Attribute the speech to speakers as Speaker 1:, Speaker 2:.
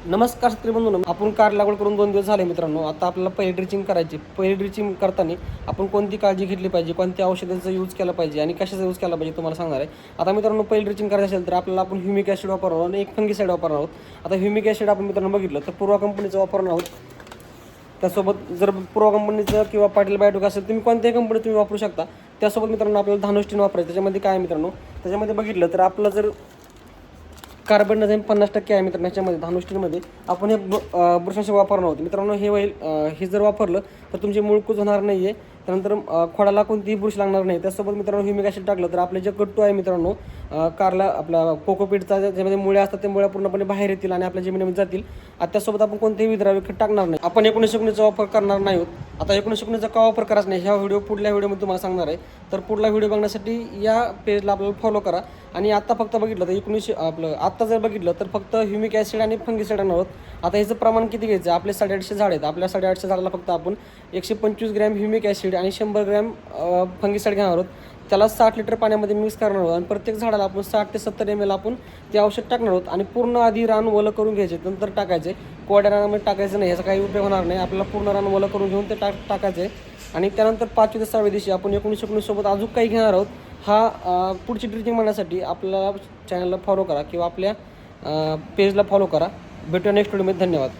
Speaker 1: नमस्कार शेतकरी बंधूंनो, आपण कार लागवड करून 2 दिवस झाले मित्रांनो. आता आपल्याला पहिली ड्रिचिंग करायची. पहिली ड्रिचिंग करताना आपण कोणती काळजी घेतली पाहिजे, कोणत्या औषधांचा यूज केला पाहिजे आणि कशाचा यूज केला पाहिजे तुम्हाला सांगणार आहे. आता मित्रांनो, पहिली ड्रिचिंग करायची असेल तर आपल्याला आपण ह्युमिक ॲसिड वापरणार आहोत आणि एक फंगीसाईड वापरणार आहोत. आता ह्युमिक ॲसिड आपण मित्रांनो बघितलं तर पूर्वा कंपनीचं वापरणार आहोत. त्यासोबत जर पूर्वा कंपनीचं किंवा पाटील बायोटेक असेल तुम्ही कोणत्याही कंपनी तुम्ही वापरू शकता. त्यासोबत मित्रांनो आपल्याला धानोस्टीन वापरायचं. त्याच्यामध्ये काय आहे मित्रांनो, त्याच्यामध्ये बघितलं तर आपलं जर कार्बन डायऑक्साईड 50% आहे मित्रांनो. ह्याच्यामध्ये धानोस्टीनमध्ये आपण हे बुरशीनाशक वापरणार आहोत मित्रांनो. हे होईल हे जर वापरलं तर तुमची मुळकूज होणार नाही आहे. त्यानंतर खोडाला कोणतीही बुरशी लागणार नाही. त्यासोबत मित्रांनो ह्युमिक ॲसिड टाकलं तर आपले जे गट्टू आहे मित्रांनो, कारला आपला कोकोपीटचा ज्यामध्ये मुळ्या असतात ते मुळ्या पूर्णपणे बाहेर येतील आणि आपल्या जमिनीमध्ये जातील. आता त्यासोबत आपण कोणतेही विद्राव्य खत टाकणार नाही. आपण 1919चा वापर करणार नाही आहोत. आता 1919चा का वापर करायचा नाही ह्या पुढल्या व्हिडिओमध्ये तुम्हाला सांगणार आहे. तर पुढला व्हिडिओ बघण्यासाठी या पेजला आपल्याला फॉलो करा. आणि आता फक्त बघितलं तर आत्ता जर बघितलं तर फक्त ह्युमिक ॲसिड आणि फंगीसाईड आणणार आहोत. आता ह्याचं प्रमाण किती घ्यायचं, आपले 850 झाड आहेत. आपल्या 850 झाडाला फक्त आपण 125 ग्रॅम ह्युमिक ॲसिड आणि 100 ग्रॅम फंगीसाईड घेणार आहोत. त्याला 60 लिटर पाण्यामध्ये मिक्स करणार आहोत आणि प्रत्येक झाडाला आपण 60 ते 70 ml आपण ते औषध टाकणार आहोत. आणि पूर्ण आधी रान ओलं करून घ्यायचे, नंतर टाकायचे. कोरड्या रानामध्ये टाकायचं नाही, याचा काही उपयोग होणार नाही. आपल्याला पूर्ण रान ओलं करून घेऊन ते टाकायचे. आणि त्यानंतर 5वी ते 6व्या दिवशी आपण 1919 सोबत अजून काही घेणार आहोत. हा पुढची ड्रिचिंग म्हणण्यासाठी आपल्याला चॅनलला फॉलो करा किंवा आपल्या पेजला फॉलो करा. भेटूया नेक्स्ट व्हिडिओमध्ये. धन्यवाद.